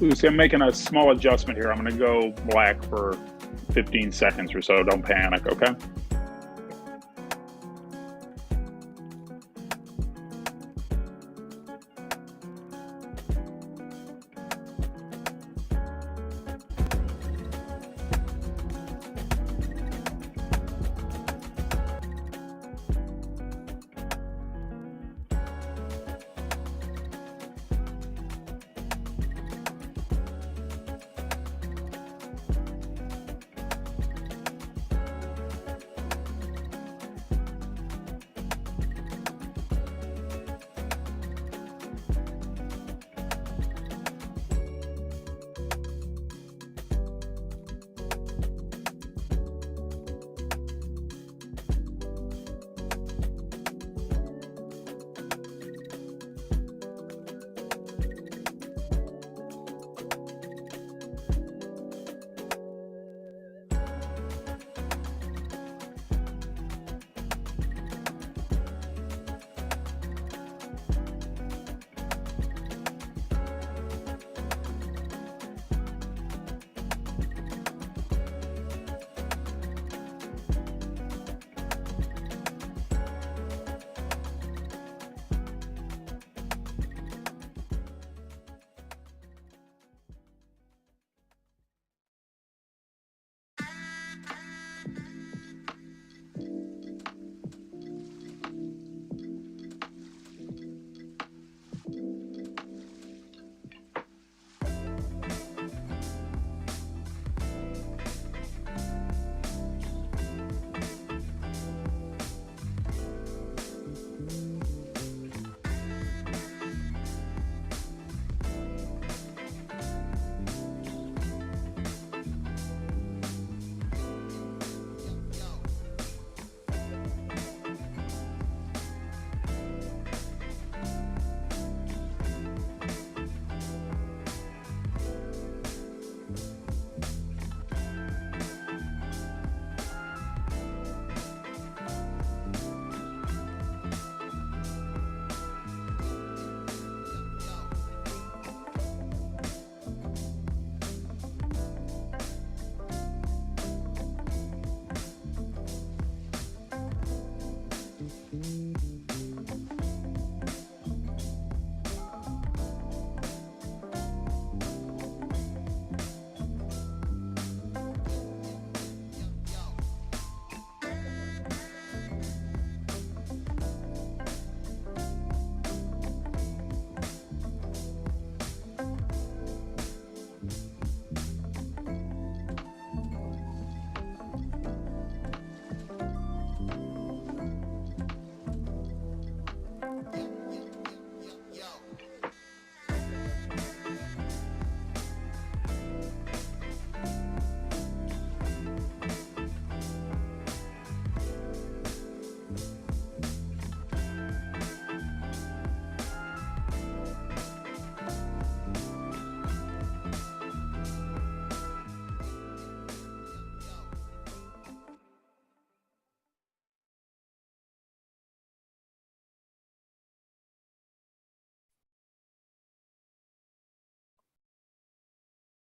Lucy, I'm making a small adjustment here. I'm going to go black for 15 seconds or so. Don't panic, okay?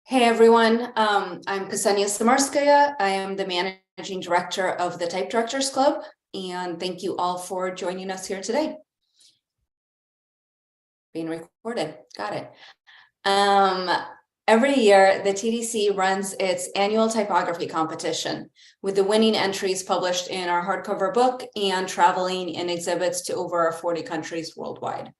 Hey everyone, I'm Ksenya Samarskaya. I am the Managing Director of the Type Directors Club, and thank you all for joining us here today. Being recorded, got it. Every year, the TDC runs its annual typography competition, with the winning entries published in our hardcover book and traveling in exhibits to over 40 countries worldwide.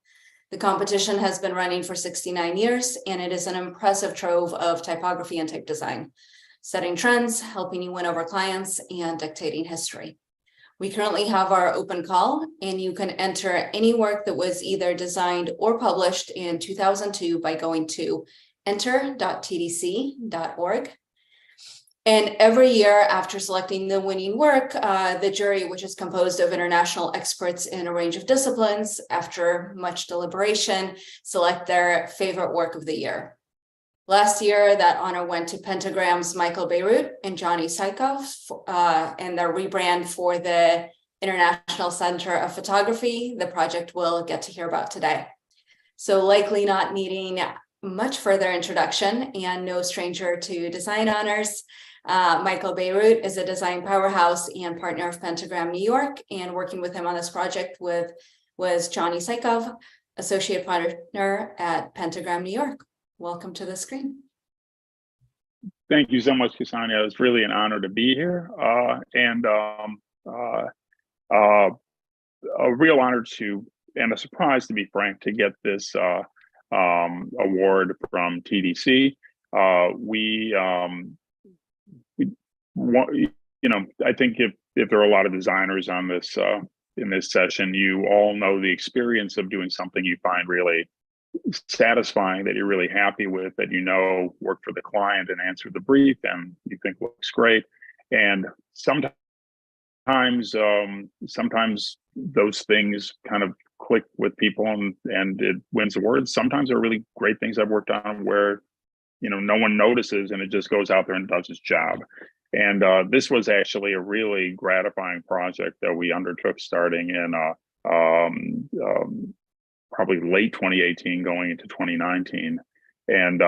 The competition has been running for 69 years, and it is an impressive trove of typography and type design, setting trends, helping you win over clients, and dictating history. We currently have our open call, and you can enter any work that was either designed or published in 2002 by going to enter.tdc.org. And every year after selecting the winning work, the jury, which is composed of international experts in a range of disciplines, after much deliberation, select their favorite work of the year. Last year, that honor went to Pentagram's Bierut and Jonny Sikov, and their rebrand for the International Center of Photography, the project we'll get to hear about today. So likely not needing much further introduction, and no stranger to design honors, Michael Bierut is a design powerhouse and partner of Pentagram New York, and working with him on this project was Jonny Sikov, associate partner at Pentagram New York. Welcome to the screen. Thank you so much, Ksenya. It's really an honor to be here, and a real honor to, and a surprise, to be frank, to get this award from TDC. I think if there are a lot of designers on this in this session, you all know the experience of doing something you find really satisfying, that you're really happy with, that worked for the client and answered the brief and you think looks great. And sometimes those things kind of click with people and it wins awards. Sometimes there are really great things I've worked on where no one notices and it just goes out there and does its job. And this was actually a really gratifying project that we undertook starting in probably late 2018 going into 2019. And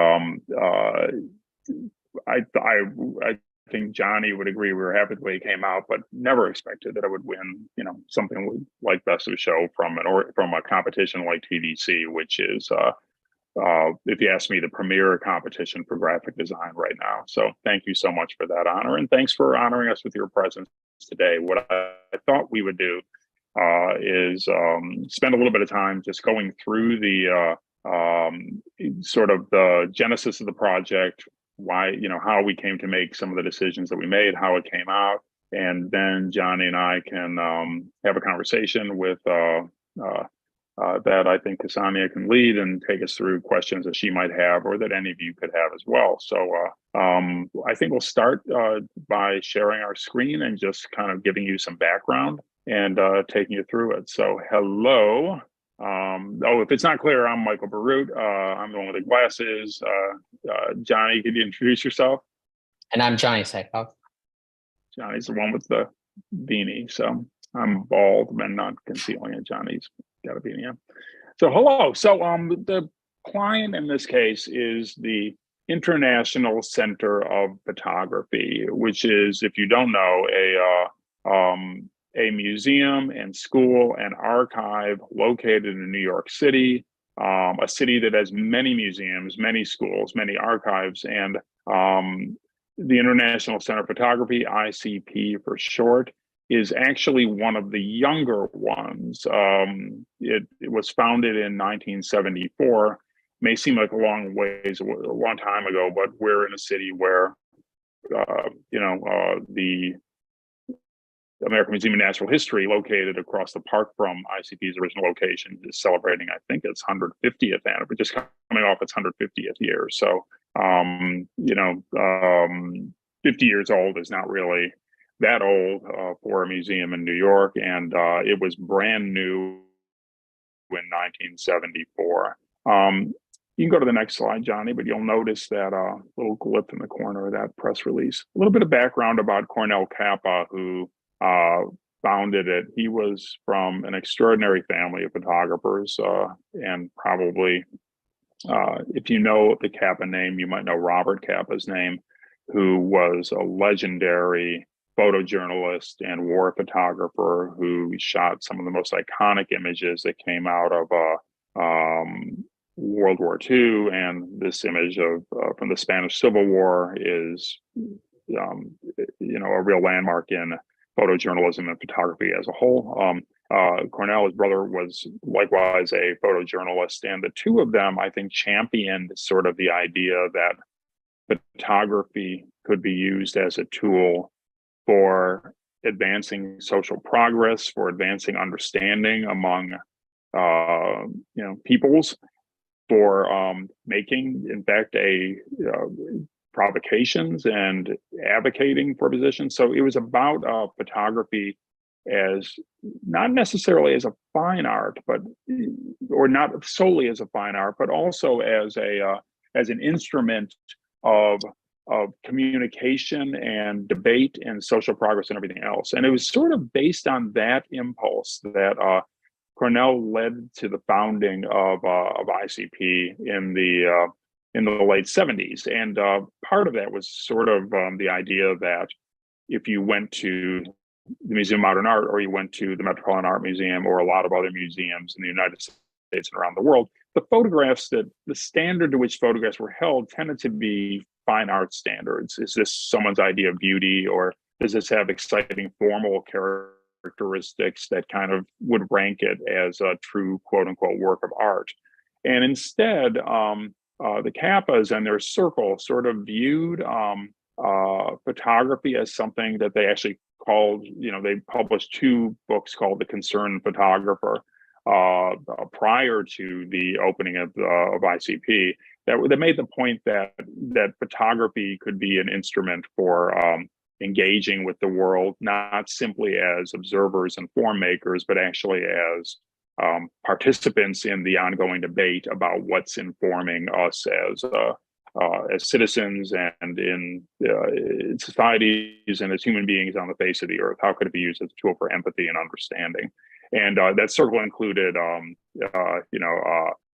I think Jonny would agree we were happy the way it came out, but never expected that it would win, something like Best of Show from a competition like TDC, which is, if you ask me, the premier competition for graphic design right now. So thank you so much for that honor, and thanks for honoring us with your presence today. What I thought we would do is spend a little bit of time just going through the sort of the genesis of the project, why, how we came to make some of the decisions that we made, how it came out, and then Jonny and I can have a conversation with that I think Ksenya can lead and take us through questions that she might have or that any of you could have as well. So I think we'll start by sharing our screen and just kind of giving you some background and taking you through it. So hello. If it's not clear, I'm Michael Bierut. I'm the one with the glasses. Jonny, could you introduce yourself? And I'm Jonny Sikov. Johnny's the one with the beanie. So I'm bald and not concealing it. Johnny's got a beanie on. So hello. So the client in this case is the International Center of Photography, which is, if you don't know, a museum and school and archive located in New York City, a city that has many museums, many schools, many archives, and the International Center of Photography, ICP for short, is actually one of the younger ones. It was founded in 1974. May seem like a long time ago, but we're in a city where, the American Museum of Natural History, located across the park from ICP's original location, is celebrating, I think, its 150th anniversary, just coming off its 150th year. So, 50 years old is not really that old for a museum in New York, and it was brand new in 1974. You can go to the next slide, Jonny, but you'll notice that little glip in the corner of that press release. A little bit of background about Cornell Kappa, who founded it. He was from an extraordinary family of photographers, and probably, if you know the Kappa name, you might know Robert Kappa's name, who was a legendary photojournalist and war photographer who shot some of the most iconic images that came out of World War II. And this image of from the Spanish Civil War is, a real landmark in photojournalism and photography as a whole. Cornell, his brother, was likewise a photojournalist, and the two of them, I think, championed sort of the idea that photography could be used as a tool for advancing social progress, for advancing understanding among peoples, for making, in fact, provocations and advocating for positions. So it was about photography as not necessarily as a fine art, or not solely as a fine art, but also as an instrument of communication and debate and social progress and everything else. And it was sort of based on that impulse that Cornell led to the founding of ICP in the in the late 70s. And part of that was sort of the idea that if you went to the Museum of Modern Art, or you went to the Metropolitan Art Museum, or a lot of other museums in the United States and around the world, the photographs, that the standard to which photographs were held tended to be fine art standards. Is this someone's idea of beauty, or does this have exciting formal characteristics that kind of would rank it as a true quote unquote work of art? And instead, the Kappas and their circle sort of viewed photography as something that they actually called, they published two books called The Concerned Photographer prior to the opening of ICP, that made the point that photography could be an instrument for engaging with the world, not simply as observers and form makers, but actually as participants in the ongoing debate about what's informing us as citizens and in societies and as human beings on the face of the earth. How could it be used as a tool for empathy and understanding? And that circle included,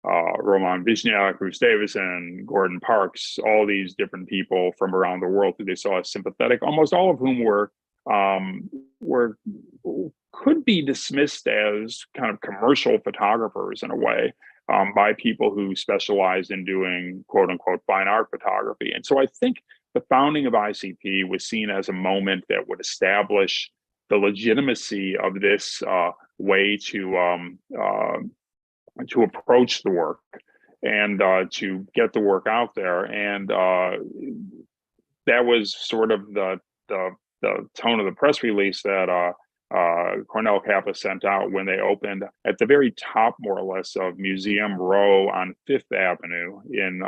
Roman Vishniak, Bruce Davison, Gordon Parks, all these different people from around the world who they saw as sympathetic, almost all of whom could be dismissed as kind of commercial photographers in a way, by people who specialized in doing quote unquote fine art photography. And so I think the founding of ICP was seen as a moment that would establish the legitimacy of this way to approach the work and to get the work out there. And that was sort of the tone of the press release that Cornell Kappa sent out when they opened at the very top, more or less, of Museum Row on Fifth Avenue in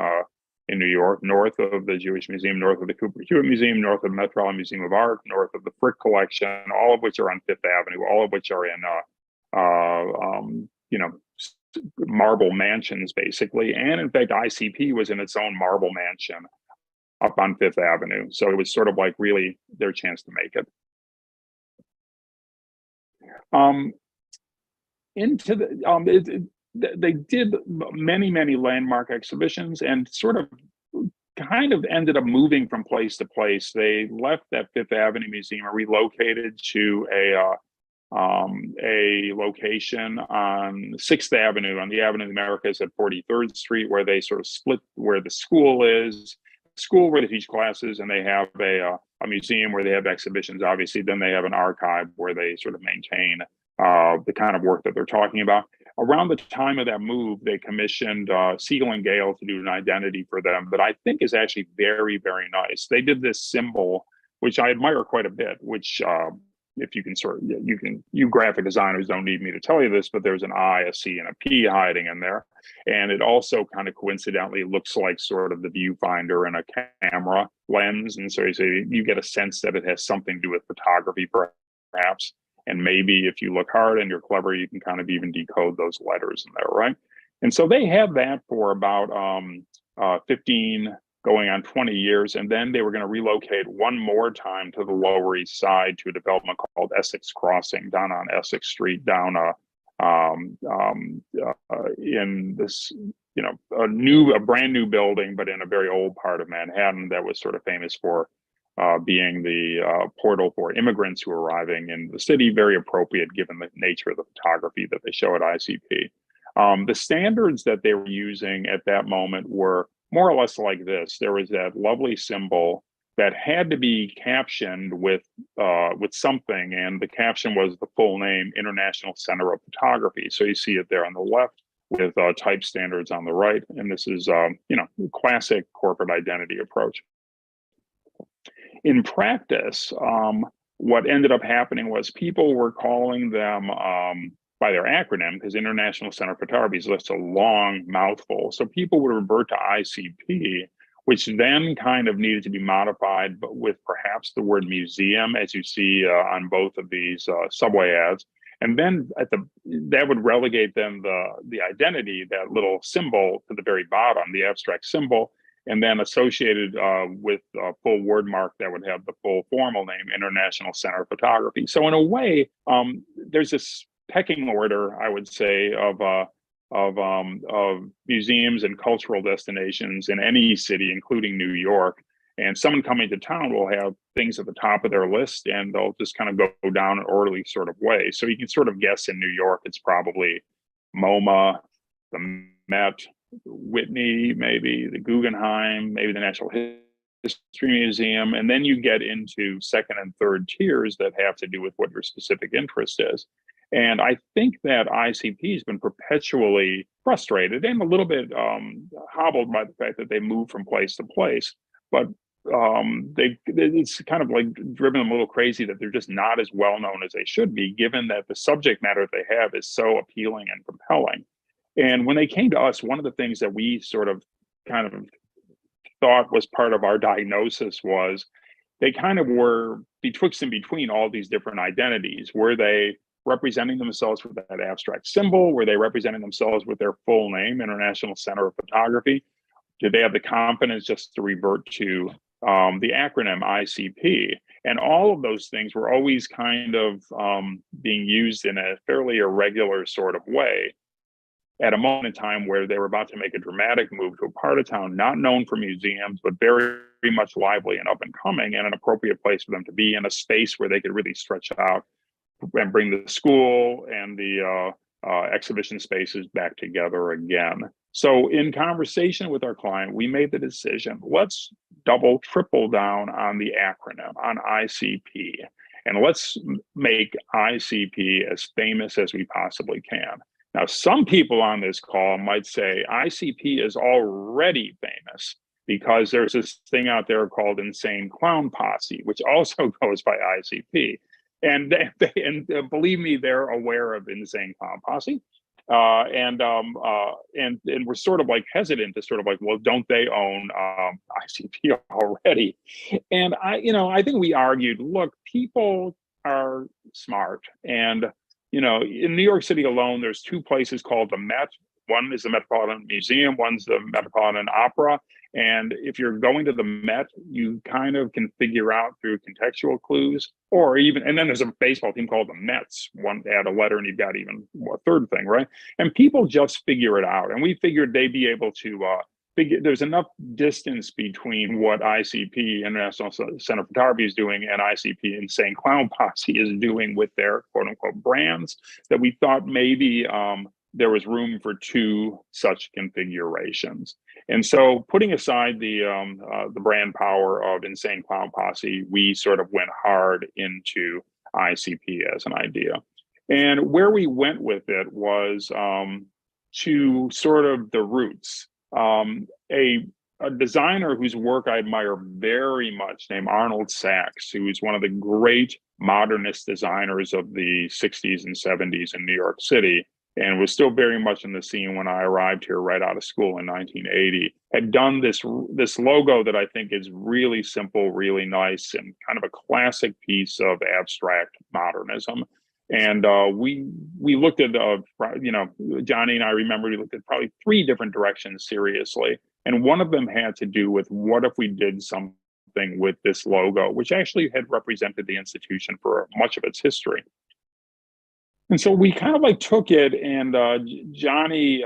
New York, north of the Jewish Museum, north of the Cooper Hewitt Museum, north of the Metropolitan Museum of Art, north of the Frick Collection, all of which are on Fifth Avenue, all of which are in marble mansions, basically. And in fact, ICP was in its own marble mansion up on Fifth Avenue. So it was sort of like really their chance to make it. They did many landmark exhibitions and sort of kind of ended up moving from place to place. They left that Fifth Avenue Museum and relocated to a location on 6th Avenue, on the Avenue of the Americas at 43rd Street, where they sort of split where the school is, where they teach classes, and they have a museum where they have exhibitions, obviously. Then they have an archive where they sort of maintain the kind of work that they're talking about. Around the time of that move, they commissioned Siegel and Gale to do an identity for them that I think is actually very, very nice. They did this symbol, which I admire quite a bit, which if you can you graphic designers don't need me to tell you this, but there's an I, a C, and a P hiding in there. And it also kind of coincidentally looks like sort of the viewfinder in a camera lens. And so you get a sense that it has something to do with photography, perhaps. And maybe if you look hard and you're clever, you can kind of even decode those letters in there, right? And so they had that for about 15 going on 20 years. And then they were going to relocate one more time to the Lower East Side to a development called Essex Crossing down on Essex Street, down in this, a brand new building, but in a very old part of Manhattan that was sort of famous for being the portal for immigrants who are arriving in the city, very appropriate given the nature of the photography that they show at ICP. The standards that they were using at that moment were more or less like this. There was that lovely symbol that had to be captioned with something, and the caption was the full name, International Center of Photography. So you see it there on the left with type standards on the right, and this is classic corporate identity approach. In practice, what ended up happening was people were calling them by their acronym, because International Center of Photography is just a long mouthful. So people would revert to ICP, which then kind of needed to be modified, but with perhaps the word museum, as you see on both of these subway ads. And then that would relegate then the identity, that little symbol to the very bottom, the abstract symbol, and then associated with a full word mark that would have the full formal name, International Center of Photography. So in a way, there's this pecking order, I would say, of of museums and cultural destinations in any city, including New York. And someone coming to town will have things at the top of their list, and they'll just kind of go down an orderly sort of way. So you can sort of guess in New York, it's probably MoMA, the Met, Whitney, maybe the Guggenheim, maybe the Natural History Museum. And then you get into second and third tiers that have to do with what your specific interest is. And I think that ICP has been perpetually frustrated and a little bit hobbled by the fact that they move from place to place. But it's kind of like driven them a little crazy that they're just not as well known as they should be, given that the subject matter they have is so appealing and compelling. And when they came to us, one of the things that we sort of kind of thought was part of our diagnosis was they kind of were betwixt and between all these different identities. Were they representing themselves with that abstract symbol? Were they representing themselves with their full name, International Center of Photography? Did they have the confidence just to revert to the acronym ICP? And all of those things were always kind of being used in a fairly irregular sort of way at a moment in time where they were about to make a dramatic move to a part of town not known for museums, but very, very much lively and up and coming, and an appropriate place for them to be in a space where they could really stretch out and bring the school and the exhibition spaces back together again. So in conversation with our client, we made the decision, let's double, triple down on the acronym, on ICP, and let's make ICP as famous as we possibly can. Now, some people on this call might say ICP is already famous because there's this thing out there called Insane Clown Posse, which also goes by ICP. And believe me, they're aware of Insane Clown Posse. And we're sort of like hesitant to sort of like, well, don't they own ICP already? And I think we argued, look, people are smart, and in New York City alone, there's two places called the Met. One is the Metropolitan Museum, one's the Metropolitan Opera. And if you're going to the Met, you kind of can figure out through contextual clues, and then there's a baseball team called the Mets. One add a letter and you've got even a third thing, right? And people just figure it out. And we figured they'd be able to there's enough distance between what ICP, International Center of Photography, is doing and ICP, Insane Clown Posse, is doing with their quote unquote brands, that we thought maybe there was room for two such configurations. And so putting aside the brand power of Insane Clown Posse, we sort of went hard into ICP as an idea. And where we went with it was to sort of the roots. A designer whose work I admire very much, named Arnold Sachs, who is one of the great modernist designers of the 60s and 70s in New York City, and was still very much in the scene when I arrived here right out of school in 1980, had done this logo that I think is really simple, really nice, and kind of a classic piece of abstract modernism. And we looked at, Jonny and I remember we looked at probably three different directions seriously. And one of them had to do with what if we did something with this logo, which actually had represented the institution for much of its history. And so we kind of like took it, and Jonny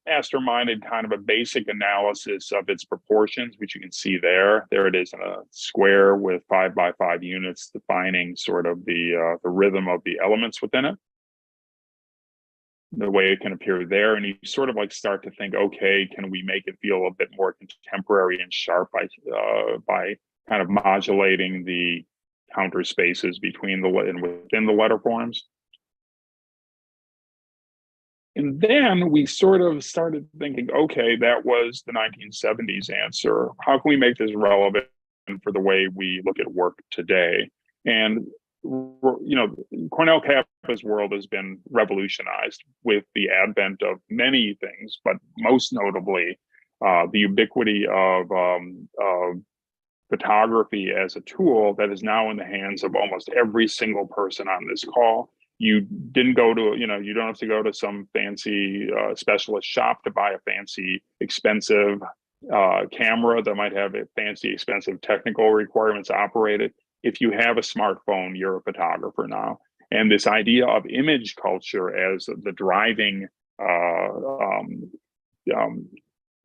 masterminded kind of a basic analysis of its proportions, which you can see there. There it is in a square with 5 by 5 units defining sort of the rhythm of the elements within it, the way it can appear there. And you sort of like start to think, okay, can we make it feel a bit more contemporary and sharp by kind of modulating the counter spaces between and within the letter forms? And then we sort of started thinking, okay, that was the 1970s answer. How can we make this relevant for the way we look at work today? And, Cornell Campus world has been revolutionized with the advent of many things, but most notably the ubiquity of photography as a tool that is now in the hands of almost every single person on this call. You didn't go to, you don't have to go to some fancy specialist shop to buy a fancy, expensive camera that might have a fancy, expensive technical requirements operated. If you have a smartphone, you're a photographer now. And this idea of image culture as the driving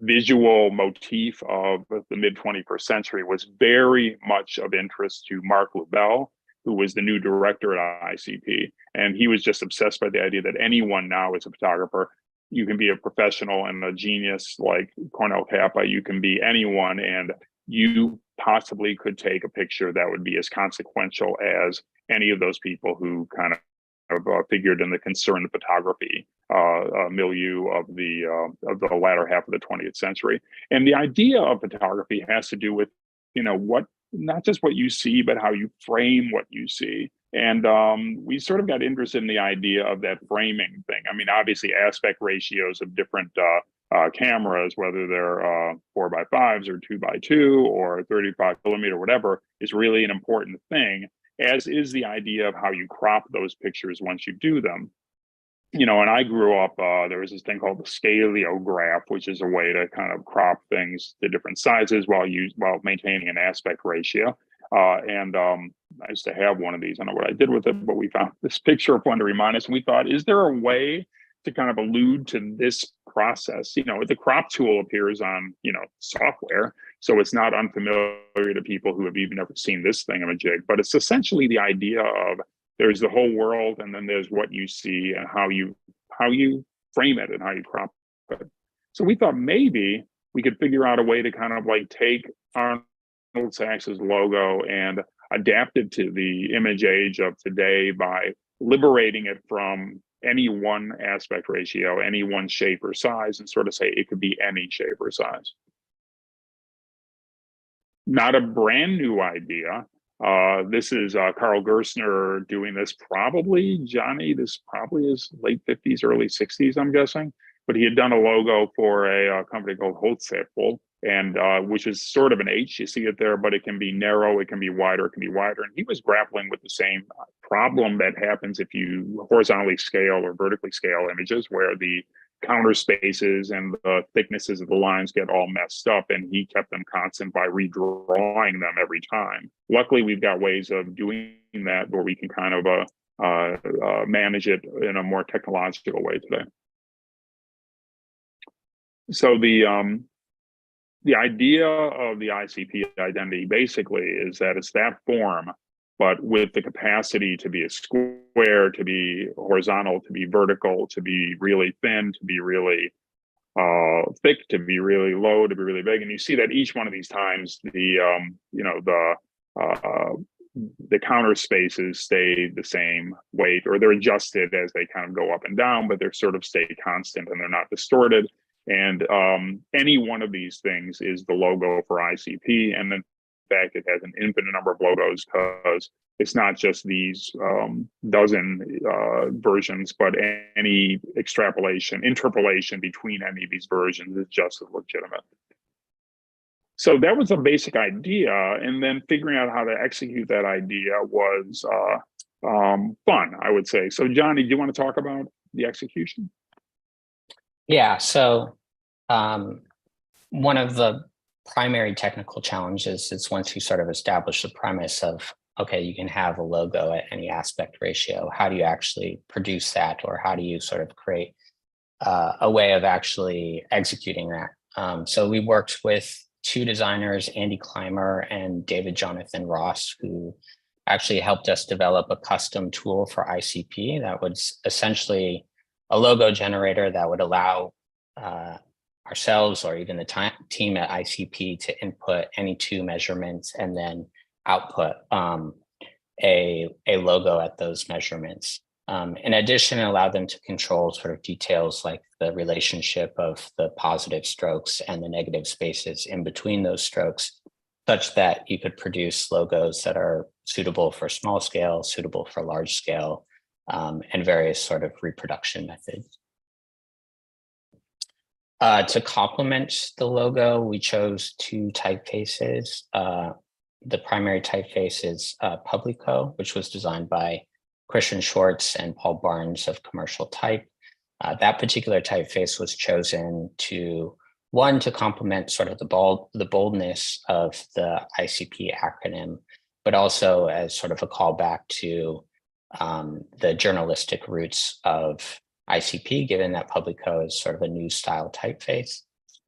visual motif of the mid 21st century was very much of interest to Mark Lubell, who was the new director at ICP. And he was just obsessed by the idea that anyone now is a photographer. You can be a professional and a genius like Cornell Kappa. You can be anyone, and you possibly could take a picture that would be as consequential as any of those people who kind of figured in the concerned photography milieu of the latter half of the 20th century. And the idea of photography has to do with, what, not just what you see, but how you frame what you see. And we sort of got interested in the idea of that framing thing. I mean, obviously aspect ratios of different cameras, whether they're 4x5s or 2x2 or 35 millimeter, whatever, is really an important thing, as is the idea of how you crop those pictures once you do them. And I grew up, there was this thing called the scaleograph, which is a way to kind of crop things to different sizes while maintaining an aspect ratio. And I used to have one of these. I don't know what I did with it, but we found this picture of one to remind us. And we thought, is there a way to kind of allude to this process? The crop tool appears on, software. So it's not unfamiliar to people who have even never seen this thingamajig, but it's essentially the idea of there's the whole world, and then there's what you see and how you frame it and how you crop it. So we thought maybe we could figure out a way to kind of like take Arnold Sachs's logo and adapt it to the image age of today by liberating it from any one aspect ratio, any one shape or size, and sort of say it could be any shape or size. Not a brand new idea. This is Carl Gerstner doing this probably, Jonny, this probably is late 50s, early 60s, I'm guessing. But he had done a logo for a company called Holzapfel, and which is sort of an H, you see it there, but it can be narrow, it can be wider, it can be wider. And he was grappling with the same problem that happens if you horizontally scale or vertically scale images, where the counter spaces and the thicknesses of the lines get all messed up, and he kept them constant by redrawing them every time. Luckily, we've got ways of doing that where we can kind of manage it in a more technological way today. So the idea of the ICP identity basically is that it's that form, but with the capacity to be a square, to be horizontal, to be vertical, to be really thin, to be really thick, to be really low, to be really big. And you see that each one of these times, the counter spaces stay the same weight, or they're adjusted as they kind of go up and down, but they're sort of stay constant and they're not distorted. And any one of these things is the logo for ICP. And in fact, it has an infinite number of logos, because it's not just these dozen versions, but any interpolation between any of these versions is just as legitimate. So that was a basic idea. And then figuring out how to execute that idea was fun, I would say. So Jonny, do you want to talk about the execution? Yeah, so one of the primary technical challenges is once you sort of establish the premise of, okay, you can have a logo at any aspect ratio, how do you actually produce that, or how do you sort of create a way of actually executing that? So we worked with two designers, Andy Clymer and David Jonathan Ross, who actually helped us develop a custom tool for ICP that was essentially a logo generator that would allow ourselves or even the team at ICP to input any two measurements and then output a logo at those measurements. In addition, it allowed them to control sort of details like the relationship of the positive strokes and the negative spaces in between those strokes, such that you could produce logos that are suitable for small scale, suitable for large scale, and various sort of reproduction methods. To complement the logo, we chose two typefaces. The primary typeface is Publico, which was designed by Christian Schwartz and Paul Barnes of Commercial Type. That particular typeface was chosen to complement sort of the boldness of the ICP acronym, but also as sort of a callback to the journalistic roots of ICP, given that Publico is sort of a new style typeface.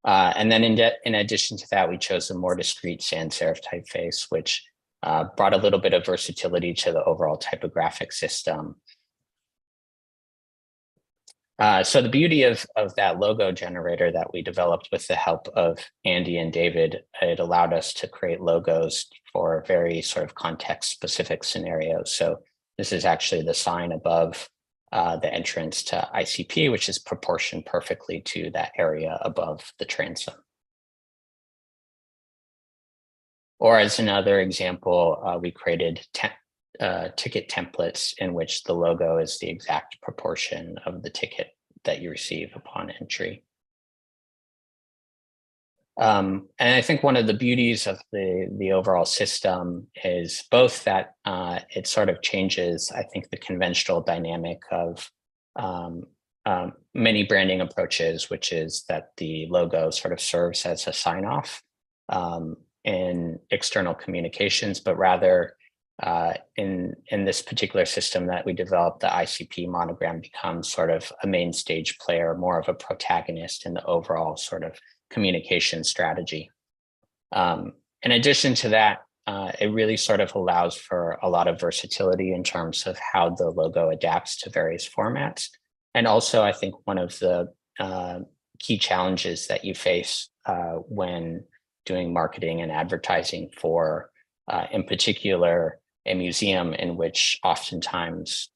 And then in addition to that, we chose a more discrete sans serif typeface, which brought a little bit of versatility to the overall typographic system. So the beauty of that logo generator that we developed with the help of Andy and David, it allowed us to create logos for very sort of context-specific scenarios. So this is actually the sign above the entrance to ICP, which is proportioned perfectly to that area above the transom. Or as another example, we created ticket templates in which the logo is the exact proportion of the ticket that you receive upon entry. And I think one of the beauties of the overall system is both that it sort of changes, I think, the conventional dynamic of many branding approaches, which is that the logo sort of serves as a sign-off in external communications, but rather in this particular system that we developed, the ICP monogram becomes sort of a main stage player, more of a protagonist in the overall sort of communication strategy. In addition to that, it really sort of allows for a lot of versatility in terms of how the logo adapts to various formats. And also, I think one of the key challenges that you face when doing marketing and advertising for, in particular, a museum in which oftentimes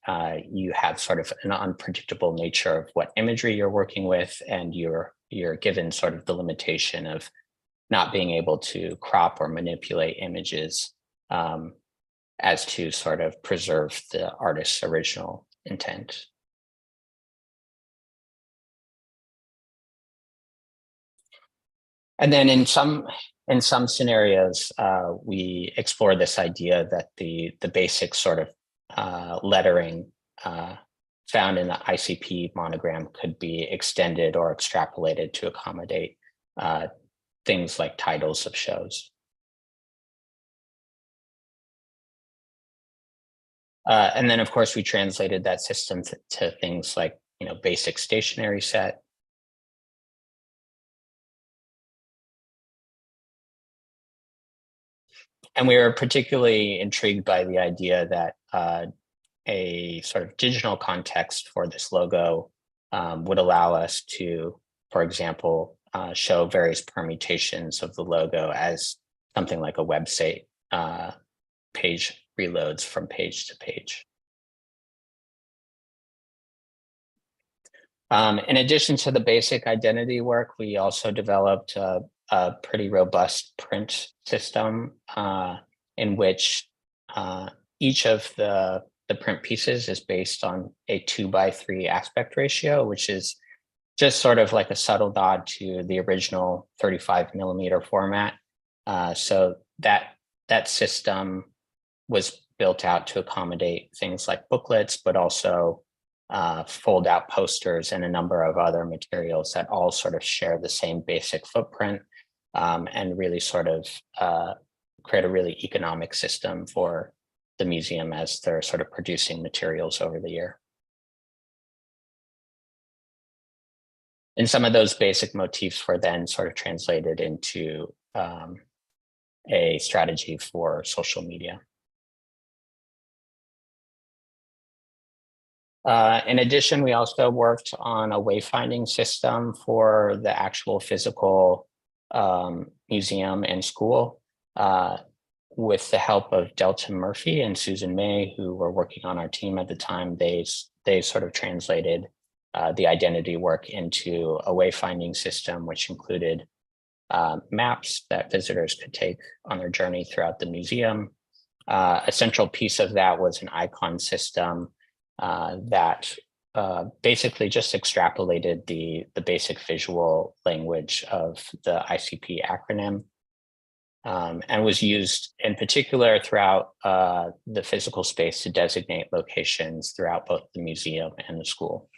you have sort of an unpredictable nature of what imagery you're working with, and you're given sort of the limitation of not being able to crop or manipulate images as to sort of preserve the artist's original intent. And then in some scenarios, we explore this idea that the basic sort of lettering found in the ICP monogram could be extended or extrapolated to accommodate things like titles of shows. And then, of course, we translated that system to things like, basic stationery set. And we were particularly intrigued by the idea that a sort of digital context for this logo would allow us to, for example, show various permutations of the logo as something like a website page reloads from page to page. In addition to the basic identity work, we also developed a pretty robust print system in which each of the print pieces is based on a 2:3 aspect ratio, which is just sort of like a subtle nod to the original 35mm format. So that system was built out to accommodate things like booklets, but also fold out posters and a number of other materials that all sort of share the same basic footprint and really sort of create a really economic system for the museum as they're sort of producing materials over the year. And some of those basic motifs were then sort of translated into a strategy for social media. In addition, we also worked on a wayfinding system for the actual physical museum and school. With the help of Delta Murphy and Susan May, who were working on our team at the time, they sort of translated the identity work into a wayfinding system, which included maps that visitors could take on their journey throughout the museum. A central piece of that was an icon system that basically just extrapolated the basic visual language of the ICP acronym. And was used in particular throughout the physical space to designate locations throughout both the museum and the school.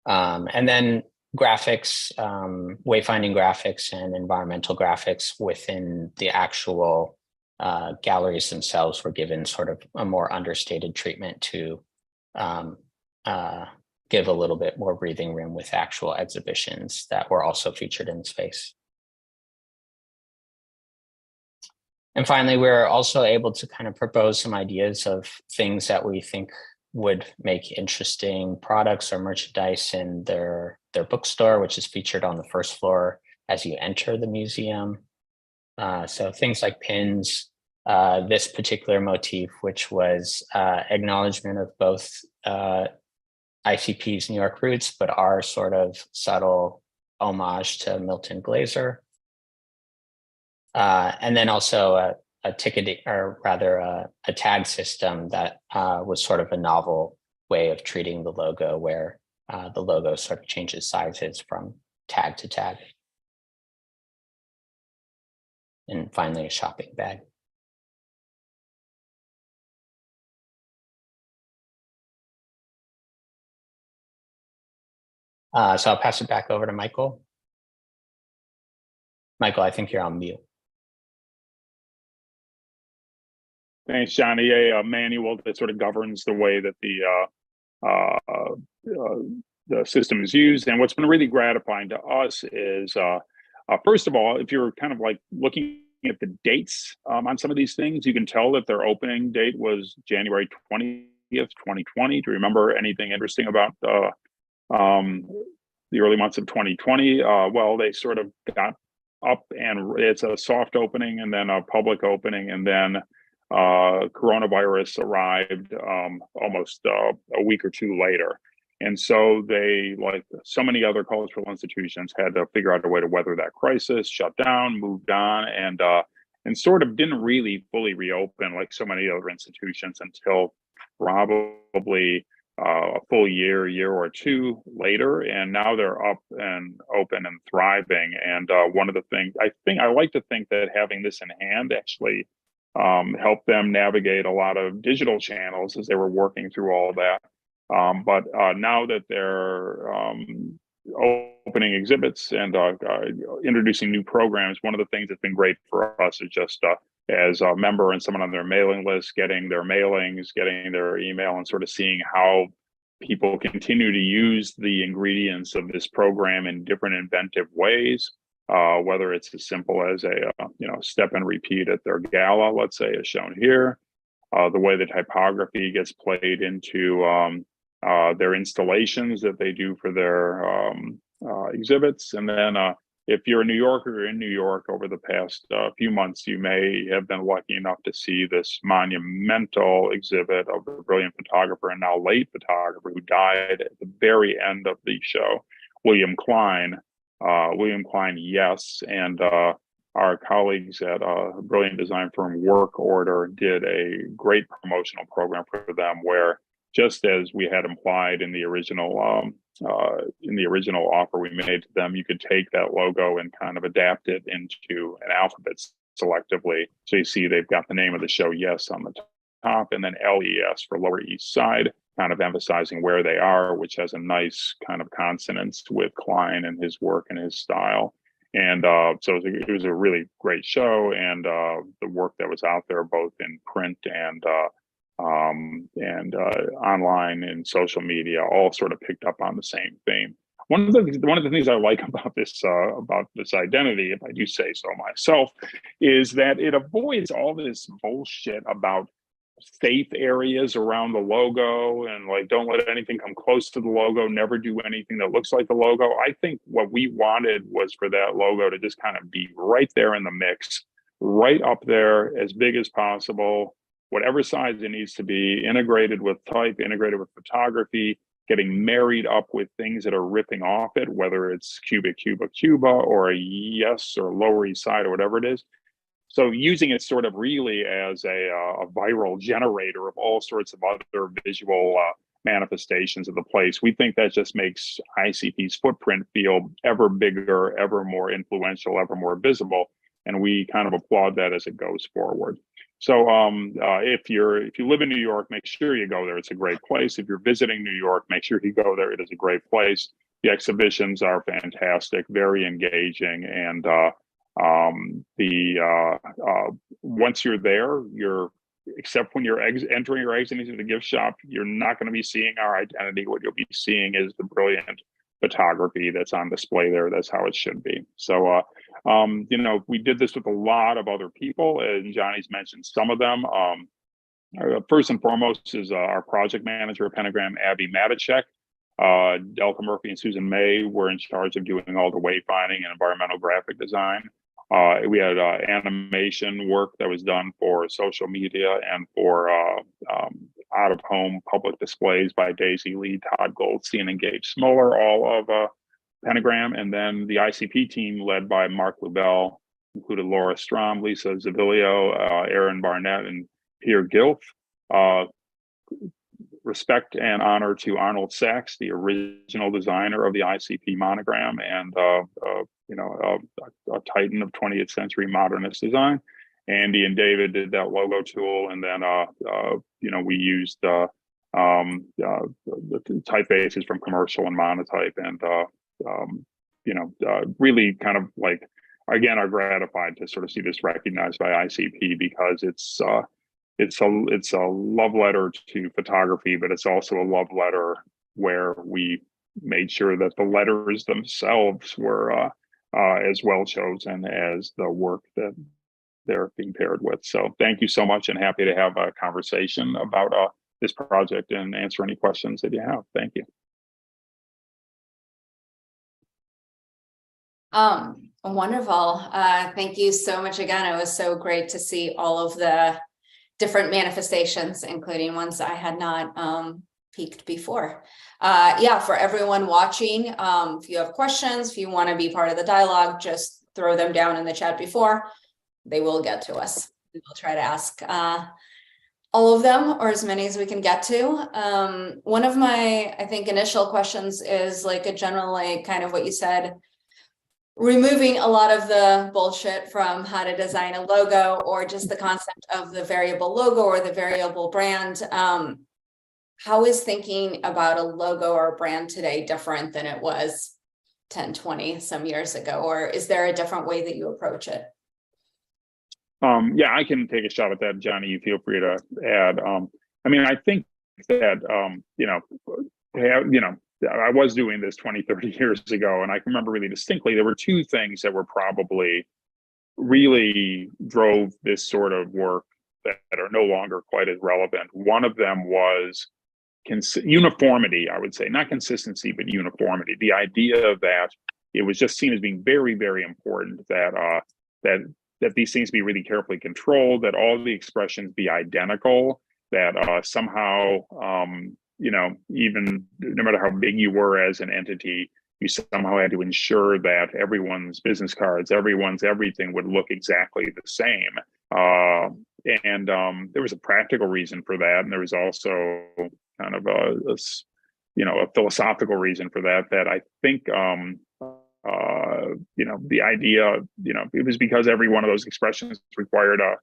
And then graphics, wayfinding graphics and environmental graphics within the actual galleries themselves were given sort of a more understated treatment to give a little bit more breathing room with actual exhibitions that were also featured in the space. And finally, we're also able to kind of propose some ideas of things that we think would make interesting products or merchandise in their bookstore, which is featured on the first floor as you enter the museum. So things like pins, this particular motif, which was acknowledgement of both ICP's New York roots, but our sort of subtle homage to Milton Glaser. And then also a ticketing, or rather a tag system that was sort of a novel way of treating the logo, where the logo sort of changes sizes from tag to tag. And finally, a shopping bag. So I'll pass it back over to Michael. Michael, I think you're on mute. Thanks, Jonny. A manual that sort of governs the way that the system is used. And what's been really gratifying to us is, first of all, if you're kind of like looking at the dates on some of these things, you can tell that their opening date was January 20th, 2020. Do you remember anything interesting about the early months of 2020? Well, they sort of got up, and it's a soft opening and then a public opening, and then coronavirus arrived almost a week or two later. And so they, like so many other cultural institutions, had to figure out a way to weather that crisis, shut down, moved on, and sort of didn't really fully reopen like so many other institutions until probably a full year or two later. And now they're up and open and thriving. And one of the things I like to think that having this in hand actually helped them navigate a lot of digital channels as they were working through all that. But now that they're opening exhibits and introducing new programs, one of the things that's been great for us is just as a member and someone on their mailing list, getting their mailings, getting their email, and sort of seeing how people continue to use the ingredients of this program in different inventive ways. Whether it's as simple as a step and repeat at their gala, let's say, as shown here, the way the typography gets played into their installations that they do for their exhibits. And then if you're a New Yorker in New York over the past few months, you may have been lucky enough to see this monumental exhibit of the brilliant photographer and now late photographer who died at the very end of the show, William Klein. Yes. And our colleagues at a brilliant design firm, Work Order, did a great promotional program for them where, just as we had implied in the original offer we made to them, you could take that logo and kind of adapt it into an alphabet selectively. So you see they've got the name of the show, Yes, on the top, and then LES for Lower East Side, kind of emphasizing where they are, which has a nice kind of consonance with Klein and his work and his style. And so it was a really great show, and the work that was out there, both in print and online and social media, all sort of picked up on the same theme. One of the things I like about this identity, if I do say so myself, is that it avoids all this bullshit about safe areas around the logo and like don't let anything come close to the logo, never do anything that looks like the logo. I think what we wanted was for that logo to just kind of be right there in the mix, right up there, as big as possible, whatever size it needs to be, integrated with type, integrated with photography, getting married up with things that are ripping off it, whether it's Cuba, or a Yes or Lower East Side or whatever it is. So using it sort of really as a viral generator of all sorts of other visual manifestations of the place, we think that just makes ICP's footprint feel ever bigger, ever more influential, ever more visible. And we kind of applaud that as it goes forward. So if you live in New York, make sure you go there. It's a great place. If you're visiting New York, make sure you go there. It is a great place. The exhibitions are fantastic, very engaging, and once you're there, except when you're entering or exiting into the gift shop, you're not going to be seeing our identity. What you'll be seeing is the brilliant photography that's on display there. That's how it should be. So, we did this with a lot of other people, and Jonny's mentioned some of them. First and foremost is our project manager at Pentagram, Abby Matichek. Delta Murphy and Susan May were in charge of doing all the wayfinding and environmental graphic design. We had animation work that was done for social media and for out-of-home public displays by Daisy Lee, Todd Goldstein, and Gabe Smoller, all of Pentagram. And then the ICP team, led by Mark Lubell, included Laura Strom, Lisa Zavilio, Aaron Barnett, and Pierre Gilf. Respect and honor to Arnold Sachs, the original designer of the ICP monogram, and a titan of 20th century modernist design. Andy and David did that logo tool, and then we used the typefaces from Commercial and Monotype, and really kind of like, again, are gratified to sort of see this recognized by ICP, because it's a love letter to photography, but it's also a love letter where we made sure that the letters themselves were as well chosen as the work that they're being paired with. So thank you so much, and happy to have a conversation about this project and answer any questions that you have. Thank you. Wonderful. Thank you so much again. It was so great to see all of the different manifestations, including ones I had not peeked before. For everyone watching, if you have questions, if you want to be part of the dialogue, just throw them down in the chat before. They will get to us. We will try to ask all of them, or as many as we can get to. One of my, I think, initial questions is like a general, like kind of what you said, removing a lot of the bullshit from how to design a logo, or just the concept of the variable logo or the variable brand. How is thinking about a logo or a brand today different than it was 10, 20 some years ago? Or is there a different way that you approach it? I can take a shot at that, Jonny. You feel free to add. I think that, I was doing this 20, 30 years ago, and I can remember really distinctly, there were two things that were probably really drove this sort of work that are no longer quite as relevant. One of them was uniformity, I would say, not consistency, but uniformity. The idea that it was just seen as being very, very important that that these things be really carefully controlled, that all the expressions be identical, that somehow, even no matter how big you were as an entity, you somehow had to ensure that everyone's business cards, everyone's everything would look exactly the same. And there was a practical reason for that, and there was also kind of a philosophical reason for that. That I think the idea, it was because every one of those expressions required a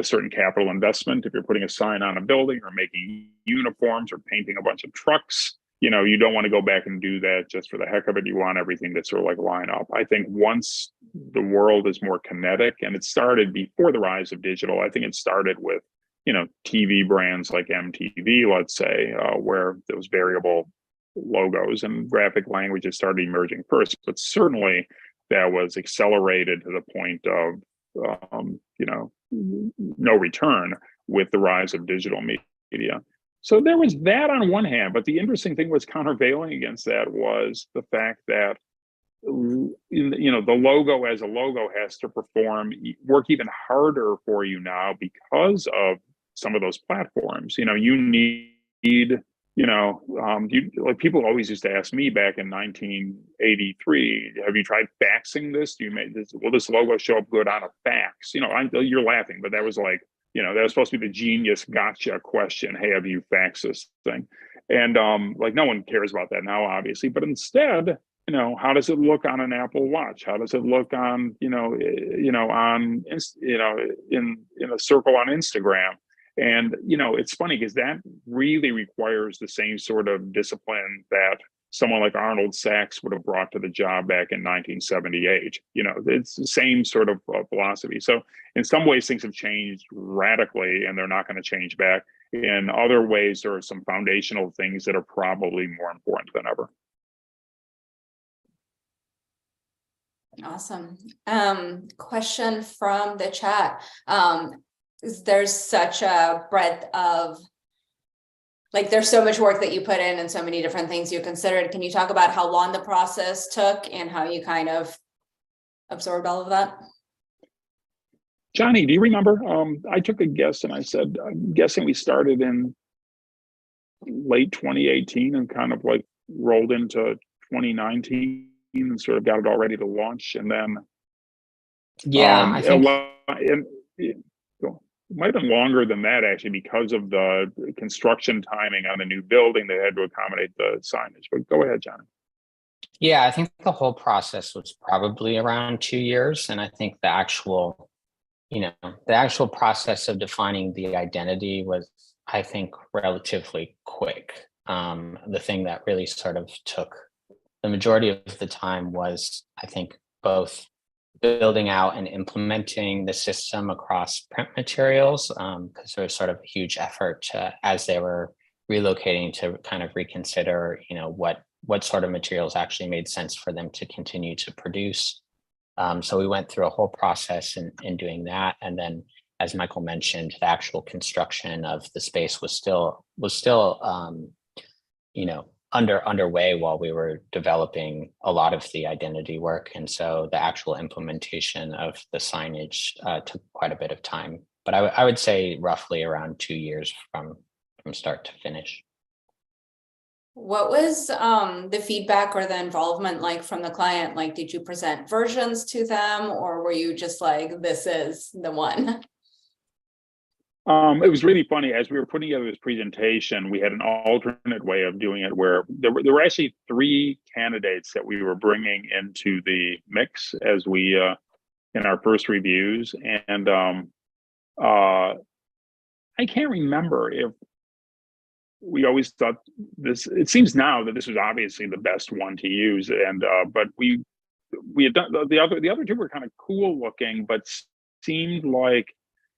certain capital investment. If you're putting a sign on a building or making uniforms or painting a bunch of trucks, you don't want to go back and do that just for the heck of it. You want everything to sort of like line up. I think once the world is more kinetic, and it started before the rise of digital, I think it started with, TV brands like MTV, let's say, where those variable logos and graphic languages started emerging first. But certainly that was accelerated to the point of, no return with the rise of digital media. So there was that on one hand, but the interesting thing was countervailing against that was the fact that, the logo as a logo has to work even harder for you now because of some of those platforms. You need, like people always used to ask me back in 1983, have you tried faxing this? Will this logo show up good on a fax? You're laughing, but that was like, that was supposed to be the genius gotcha question. Hey, have you faxed this thing? And no one cares about that now, obviously. But instead, how does it look on an Apple Watch? How does it look on, in a circle on Instagram? And, it's funny because that really requires the same sort of discipline that someone like Arnold Sachs would have brought to the job back in 1978. It's the same sort of philosophy. So in some ways, things have changed radically, and they're not going to change back. In other ways, there are some foundational things that are probably more important than ever. Awesome. Question from the chat. There's such a breadth of, like, there's so much work that you put in and so many different things you considered. Can you talk about how long the process took and how you kind of absorbed all of that? Jonny, do you remember? I took a guess and I said, I'm guessing we started in late 2018 and kind of like rolled into 2019 and sort of got it all ready to launch. And then, I think it might have been longer than that, actually, because of the construction timing on the new building. They had to accommodate the signage. But go ahead, Jonny. Yeah, I think the whole process was probably around 2 years. And I think the actual process of defining the identity was, I think, relatively quick. The thing that really sort of took the majority of the time was, I think, both building out and implementing the system across print materials, because there was sort of a huge effort as they were relocating to kind of reconsider, what sort of materials actually made sense for them to continue to produce. So we went through a whole process in doing that. And then, as Michael mentioned, the actual construction of the space was still underway while we were developing a lot of the identity work. And so the actual implementation of the signage took quite a bit of time. But I would say roughly around 2 years from start to finish. What was the feedback or the involvement like from the client? Like, did you present versions to them, or were you just like, this is the one? It was really funny. As we were putting together this presentation, we had an alternate way of doing it where there were actually 3 candidates that we were bringing into the mix as we in our first reviews. And I can't remember if we always thought this, it seems now that this was obviously the best one to use. And but we had done the other 2 were kind of cool looking, but seemed like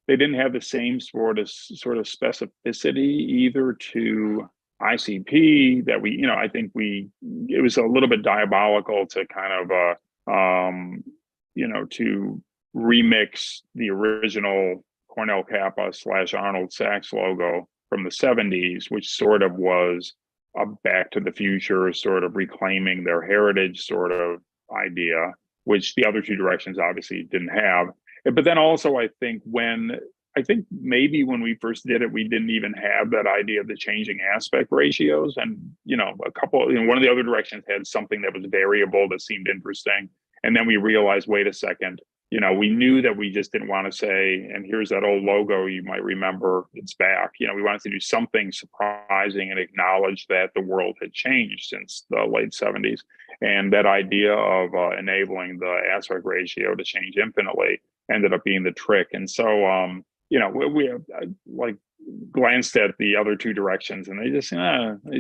they didn't have the same sort of specificity either to ICP that we, I think it was a little bit diabolical to kind of, to remix the original Cornell Kappa / Arnold Sachs logo from the 70s, which sort of was a Back to the Future, sort of reclaiming their heritage sort of idea, which the other 2 directions obviously didn't have. But then also, I think maybe when we first did it, we didn't even have that idea of the changing aspect ratios. And, one of the other directions had something that was variable that seemed interesting. And then we realized, wait a second, we knew that we just didn't want to say, and here's that old logo, you might remember, it's back. We wanted to do something surprising and acknowledge that the world had changed since the late 70s. And that idea of enabling the aspect ratio to change infinitely ended up being the trick. And so, we like glanced at the other 2 directions, and they just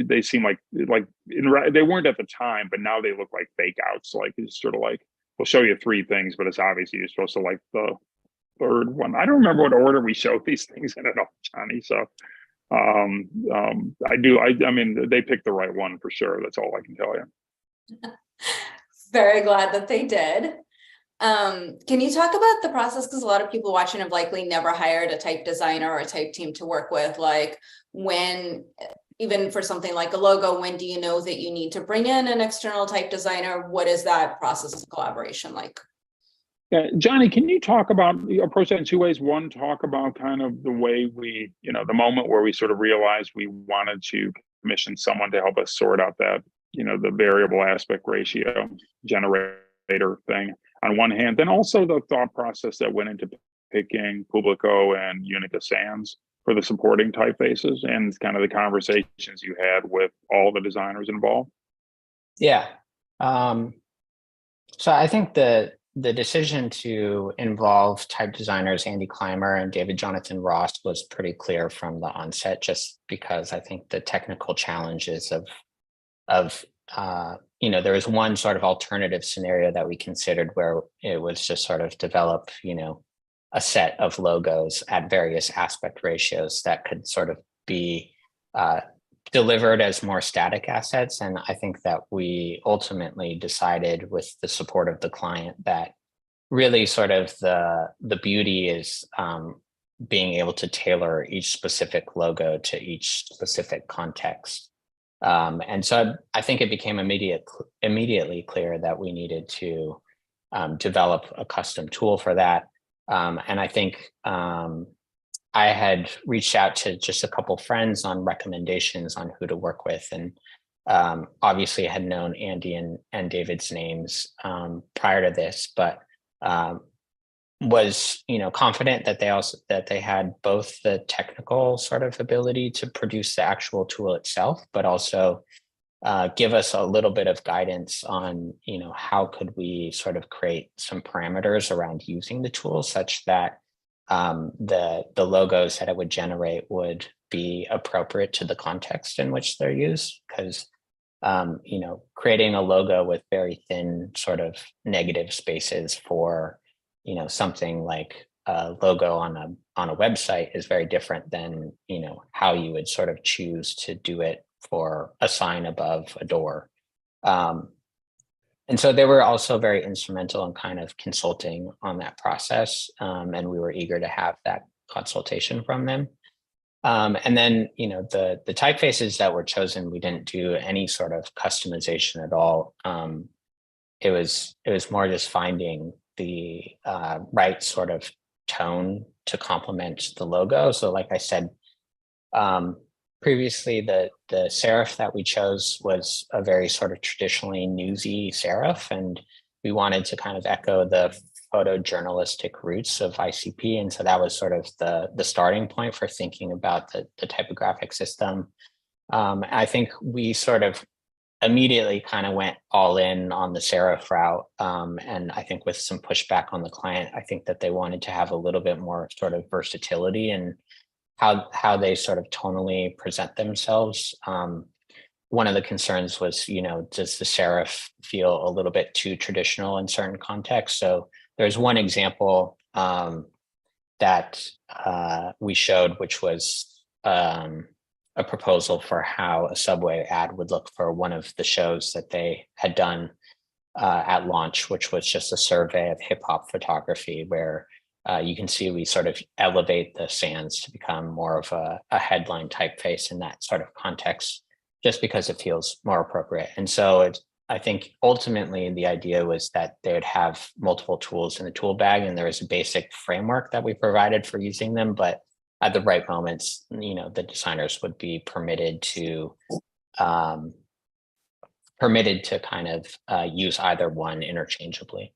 they seem like they weren't at the time, but now they look like fake outs. Like, it's sort of like, we'll show you 3 things, but it's obviously you're supposed to like the 3rd one. I don't remember what order we showed these things in at all, Jonny. So I mean, they picked the right one for sure. That's all I can tell you. Very glad that they did. Can you talk about the process? Because a lot of people watching have likely never hired a type designer or a type team to work with. Like, when, even for something like a logo, when do you know that you need to bring in an external type designer? What is that process of collaboration like? Yeah, Jonny, can you talk about, approach that in 2 ways? One, talk about kind of the way we, the moment where we sort of realized we wanted to commission someone to help us sort out that, the variable aspect ratio generator thing on one hand, then also the thought process that went into picking Publico and Unica Sans for the supporting typefaces, and kind of the conversations you had with all the designers involved. Yeah. So I think the decision to involve type designers Andy Clymer and David Jonathan Ross was pretty clear from the onset, just because I think the technical challenges of there was one sort of alternative scenario that we considered where it was just sort of develop, a set of logos at various aspect ratios that could sort of be delivered as more static assets. And I think that we ultimately decided, with the support of the client, that really sort of the beauty is being able to tailor each specific logo to each specific context. And so I think it became immediately clear that we needed to develop a custom tool for that. And I think I had reached out to just a couple friends on recommendations on who to work with, and obviously had known Andy and David's names prior to this, but was confident that they had both the technical sort of ability to produce the actual tool itself, but also give us a little bit of guidance on how could we sort of create some parameters around using the tool such that the logos that it would generate would be appropriate to the context in which they're used. Because creating a logo with very thin sort of negative spaces for something like a logo on a website is very different than how you would sort of choose to do it for a sign above a door. And so they were also very instrumental in kind of consulting on that process, and we were eager to have that consultation from them. And then the typefaces that were chosen, we didn't do any sort of customization at all. It was more just finding the right sort of tone to complement the logo. So like I said previously, the serif that we chose was a very sort of traditionally newsy serif, and we wanted to kind of echo the photojournalistic roots of ICP. And so that was sort of the starting point for thinking about the typographic system. I think we sort of immediately kind of went all in on the serif route. And I think with some pushback on the client, I think that they wanted to have a little bit more sort of versatility in how they sort of tonally present themselves. One of the concerns was, does the serif feel a little bit too traditional in certain contexts? So there's one example that we showed, which was a proposal for how a Subway ad would look for one of the shows that they had done at launch, which was just a survey of hip hop photography, where you can see we sort of elevate the sands to become more of a headline typeface in that sort of context, just because it feels more appropriate. And so I think ultimately the idea was that they would have multiple tools in the tool bag, and there was a basic framework that we provided for using them, but at the right moments, the designers would be permitted to kind of use either one interchangeably.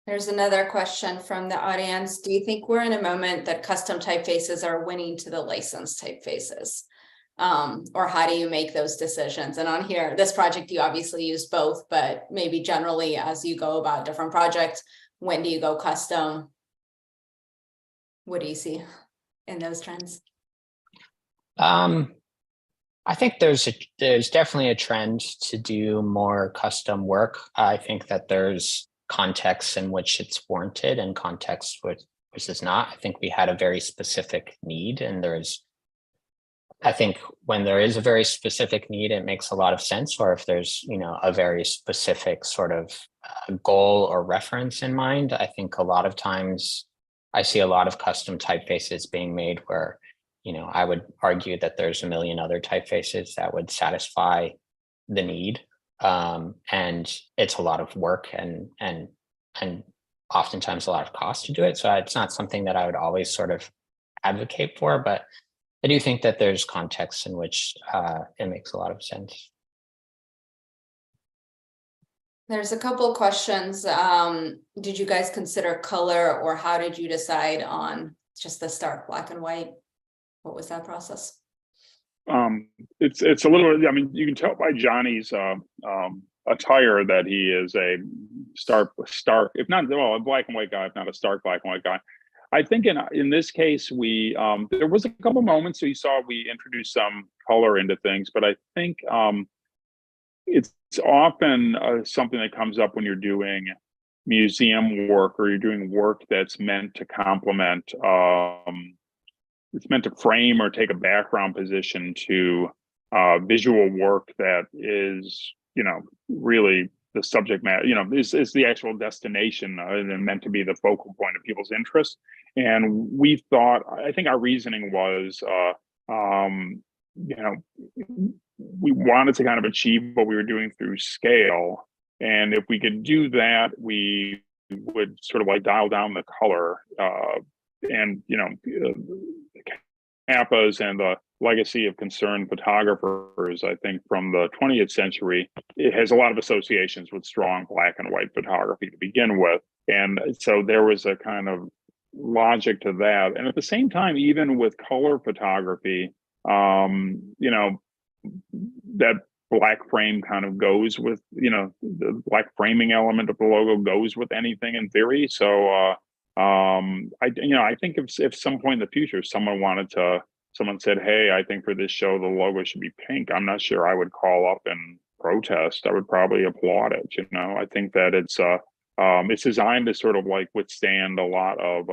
There's another question from the audience. Do you think we're in a moment that custom typefaces are winning to the licensed typefaces? Or how do you make those decisions? And on here, this project, you obviously use both, but maybe generally as you go about different projects, when do you go custom? What do you see in those trends? I think there's definitely a trend to do more custom work. I think that there's contexts in which it's warranted and contexts which is not. I think we had a very specific need, and I think when there is a very specific need, it makes a lot of sense. Or if there's, a very specific sort of goal or reference in mind, I think a lot of times I see a lot of custom typefaces being made where, I would argue that there's a million other typefaces that would satisfy the need. And it's a lot of work and oftentimes a lot of cost to do it. So it's not something that I would always sort of advocate for, but I do think that there's contexts in which it makes a lot of sense. There's a couple of questions. Did you guys consider color, or how did you decide on just the stark black and white? What was that process? It's a little, you can tell by Jonny's attire that he is a stark, if not, a black and white guy, if not a stark black and white guy. I think in this case, we there was a couple moments. So you saw we introduced some color into things, but I think it's often something that comes up when you're doing museum work or you're doing work that's meant to complement. It's meant to frame or take a background position to visual work that is, really the subject matter, is the actual destination and meant to be the focal point of people's interest. And we thought, I think our reasoning was, we wanted to kind of achieve what we were doing through scale. And if we could do that, we would sort of like dial down the color and, Kappas and the legacy of concerned photographers, I think from the 20th century, it has a lot of associations with strong black and white photography to begin with. And so there was a kind of logic to that. And at the same time, even with color photography, that black frame kind of goes with, the black framing element of the logo goes with anything in theory. So, I think if some point in the future someone said, "Hey, I think for this show the logo should be pink," I'm not sure I would call up and protest. I would probably applaud it. I think that it's designed to sort of like withstand a lot of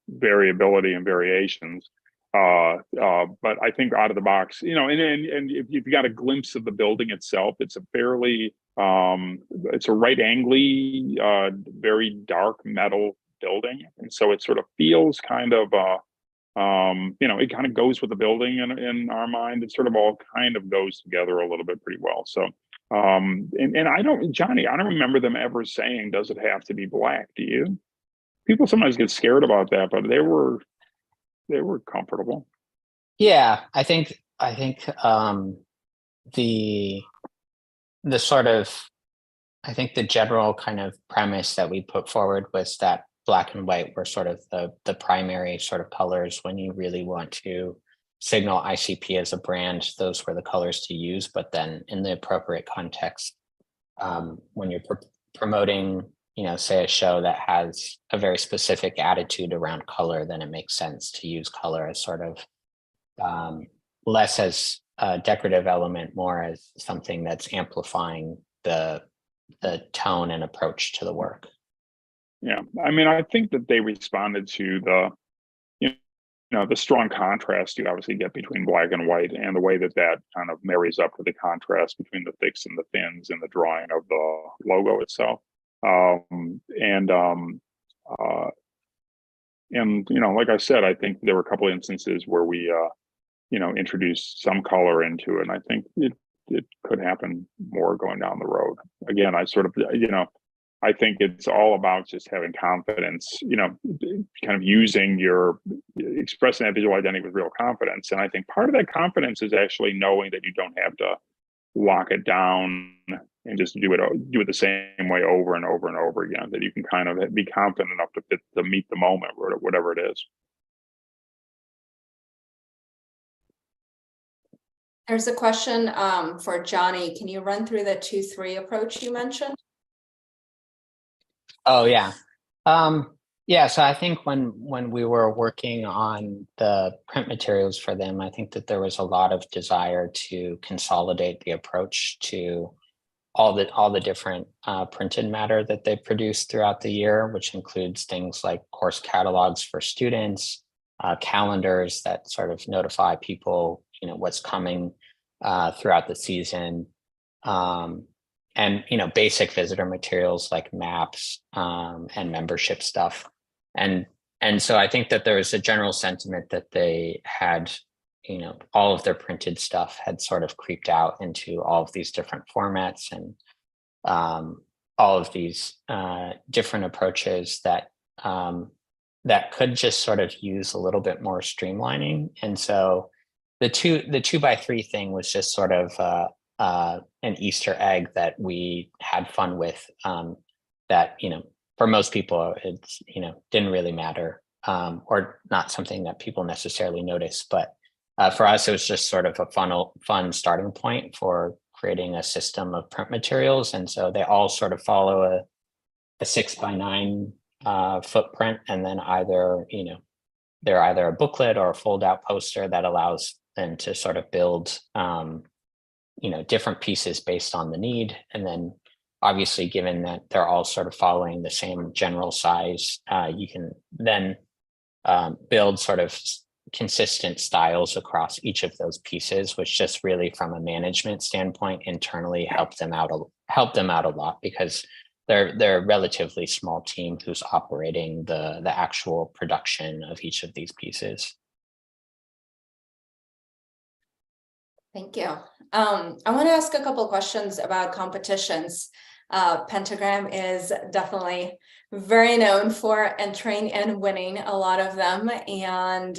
variability and variations. But I think out of the box, and if you've got a glimpse of the building itself, it's a fairly it's a right angly, very dark metal building, and so it sort of feels kind of it kind of goes with the building in our mind. It sort of all kind of goes together a little bit pretty well. So and I don't, Jonny, I don't remember them ever saying, "Does it have to be black?" Do you? People sometimes get scared about that, but they were comfortable. Yeah, I think the sort of, I think the general kind of premise that we put forward was that black and white were sort of the primary sort of colors when you really want to signal ICP as a brand. Those were the colors to use, but then in the appropriate context, when you're promoting, say a show that has a very specific attitude around color, then it makes sense to use color as sort of less as a decorative element, more as something that's amplifying the tone and approach to the work. Yeah, I mean, I think that they responded to the strong contrast you obviously get between black and white, and the way that kind of marries up to the contrast between the thicks and the thins in the drawing of the logo itself. Like I said, I think there were a couple of instances where we introduced some color into it, and I think it could happen more going down the road. Again, I sort of I think it's all about just having confidence, kind of expressing that visual identity with real confidence. And I think part of that confidence is actually knowing that you don't have to lock it down and just do it the same way over and over and over again, that you can kind of be confident enough to meet the moment, whatever it is. There's a question for Jonny. Can you run through the 2-3 approach you mentioned? Oh, yeah. So I think when we were working on the print materials for them, I think that there was a lot of desire to consolidate the approach to all the different printed matter that they produce throughout the year, which includes things like course catalogs for students, calendars that sort of notify people, what's coming throughout the season. And basic visitor materials like maps and membership stuff, and so I think that there was a general sentiment that they had, all of their printed stuff had sort of creeped out into all of these different formats and all of these different approaches that could just sort of use a little bit more streamlining. And so the 2x3 thing was just sort of an Easter egg that we had fun with, that for most people it's didn't really matter, or not something that people necessarily notice, but for us it was just sort of a fun starting point for creating a system of print materials. And so they all sort of follow a 6x9 footprint, and then they're either a booklet or a fold out poster that allows them to sort of build different pieces based on the need. And then obviously, given that they're all sort of following the same general size, you can then build sort of consistent styles across each of those pieces, which just really from a management standpoint internally help them out a lot, because they're a relatively small team who's operating the actual production of each of these pieces. Thank you. I want to ask a couple of questions about competitions. Pentagram is definitely very known for entering and winning a lot of them, and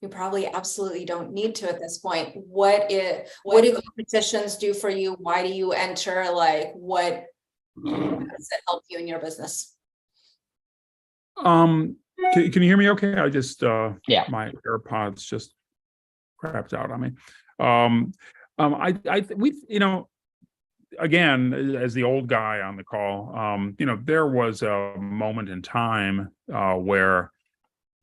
you probably absolutely don't need to at this point. What do competitions do for you? Why do you enter? Like, what does it help you in your business? Can you hear me okay? I just Yeah. My AirPods just crapped out on me. Again, as the old guy on the call, there was a moment in time where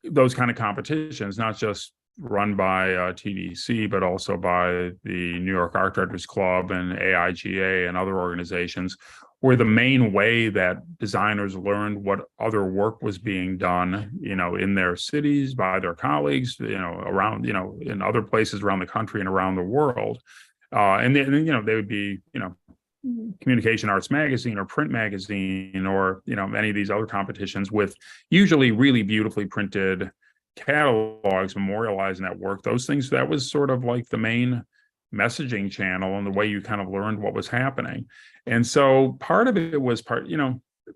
those kind of competitions, not just run by TDC, but also by the New York Art Directors Club and AIGA and other organizations, were the main way that designers learned what other work was being done, in their cities by their colleagues, around, in other places around the country and around the world. And then, they would be, Communication Arts Magazine or Print Magazine, or any of these other competitions with usually really beautifully printed catalogs memorializing that work. Those things, that was sort of like the main messaging channel and the way you kind of learned what was happening. And so part of it was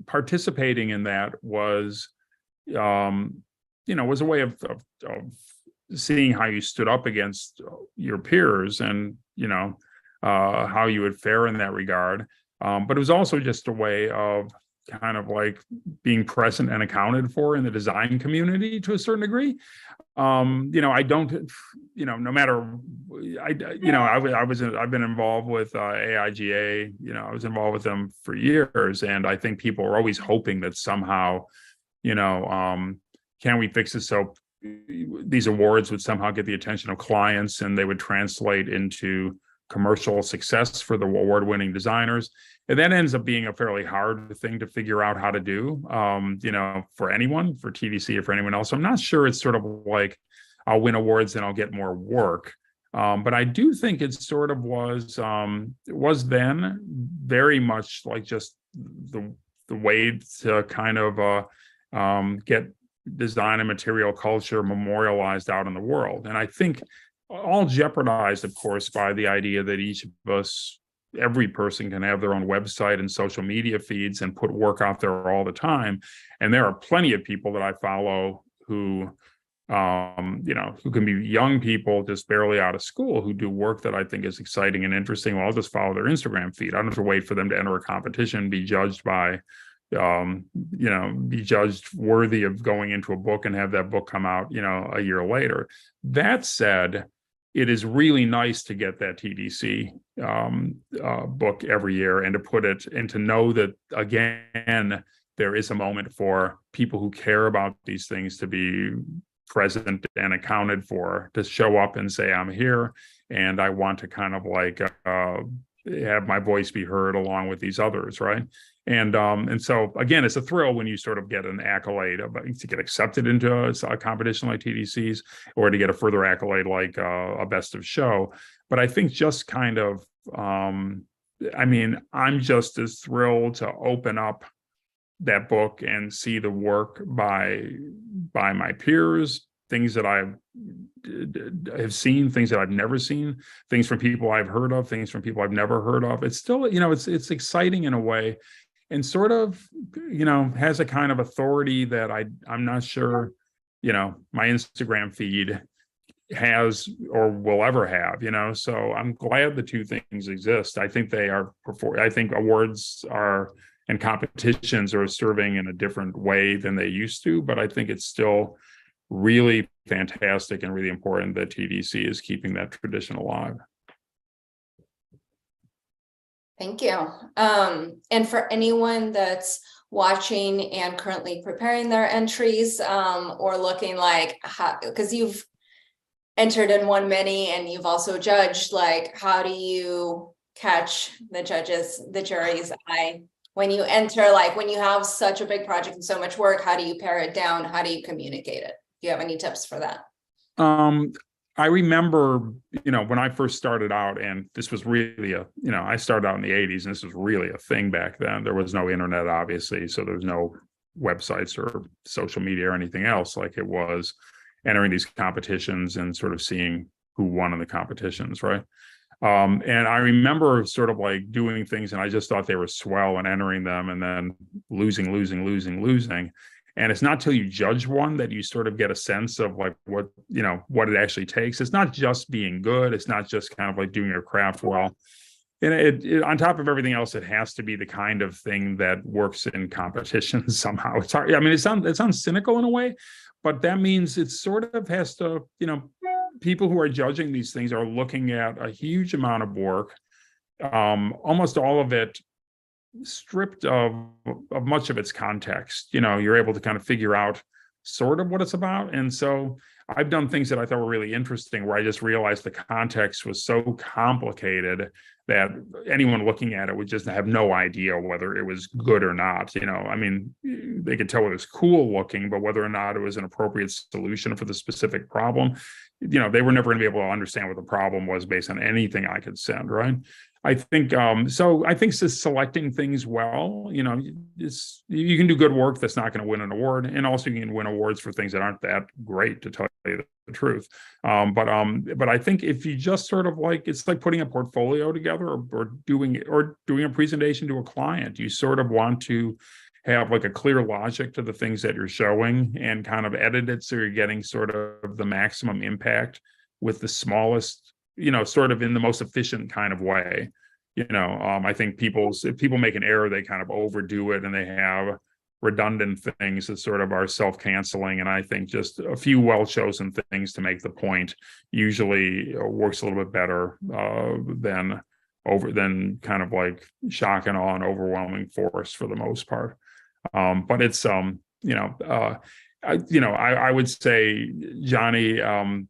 participating in that was was a way of seeing how you stood up against your peers and how you would fare in that regard. But it was also just a way of kind of like being present and accounted for in the design community to a certain degree. I don't, no matter, I've been involved with AIGA, I was involved with them for years. And I think people are always hoping that somehow, can we fix this so these awards would somehow get the attention of clients and they would translate into commercial success for the award-winning designers. And that ends up being a fairly hard thing to figure out how to do, for anyone, for TDC or for anyone else. So I'm not sure it's sort of like I'll win awards and I'll get more work. But I do think it sort of was then very much like just the way to kind of get design and material culture memorialized out in the world. And I think all jeopardized, of course, by the idea that each of us, every person can have their own website and social media feeds and put work out there all the time. And there are plenty of people that I follow who can be young people just barely out of school who do work that I think is exciting and interesting. Well, I'll just follow their Instagram feed. I don't have to wait for them to enter a competition, be judged by, be judged worthy of going into a book and have that book come out, a year later. That said, it is really nice to get that TDC book every year and to put it and to know that, again, there is a moment for people who care about these things to be present and accounted for, to show up and say, I'm here and I want to kind of like have my voice be heard along with these others, right? And so again, it's a thrill when you sort of get an accolade to get accepted into a competition like TDC's, or to get a further accolade like a best of show. But I think just kind of, I'm just as thrilled to open up that book and see the work by my peers, things that I have seen, things that I've never seen, things from people I've heard of, things from people I've never heard of. It's still, it's exciting in a way, and sort of, has a kind of authority that I'm not sure, my Instagram feed has or will ever have, so I'm glad the two things exist. I think I think awards and competitions are serving in a different way than they used to, but I think it's still really fantastic and really important that TDC is keeping that tradition alive. Thank you. And for anyone that's watching and currently preparing their entries, or looking like how, because you've entered in one many and you've also judged, like how do you catch the jury's eye when you enter, like when you have such a big project and so much work, how do you pare it down? How do you communicate it? Do you have any tips for that? I remember, when I first started out, and this was really I started out in the 80s, and this was really a thing back then. There was no internet, obviously, so there's no websites or social media or anything else. Like, it was entering these competitions and sort of seeing who won in the competitions, right? And I remember sort of like doing things, and I just thought they were swell and entering them, and then losing. And it's not till you judge one that you sort of get a sense of like what it actually takes. It's not just being good. It's not just kind of like doing your craft well. And it on top of everything else, it has to be the kind of thing that works in competitions somehow. It's hard. I mean, it sounds cynical in a way, but that means it sort of has to, people who are judging these things are looking at a huge amount of work, almost all of it stripped of much of its context. You're able to kind of figure out sort of what it's about. And so I've done things that I thought were really interesting, where I just realized the context was so complicated that anyone looking at it would just have no idea whether it was good or not. I mean, they could tell it was cool looking, but whether or not it was an appropriate solution for the specific problem, they were never going to be able to understand what the problem was based on anything I could send, right? I think so. I think just selecting things well, you can do good work that's not going to win an award, and also you can win awards for things that aren't that great, to tell you the truth. But I think if you just sort of like, it's like putting a portfolio together, or doing a presentation to a client. You sort of want to have like a clear logic to the things that you're showing, and kind of edit it so you're getting sort of the maximum impact with the smallest, sort of in the most efficient kind of way. I think if people make an error, they kind of overdo it, and they have redundant things that sort of are self-canceling. And I think just a few well-chosen things to make the point usually works a little bit better than kind of like shock and awe and overwhelming force for the most part. But it's I would say, Jonny,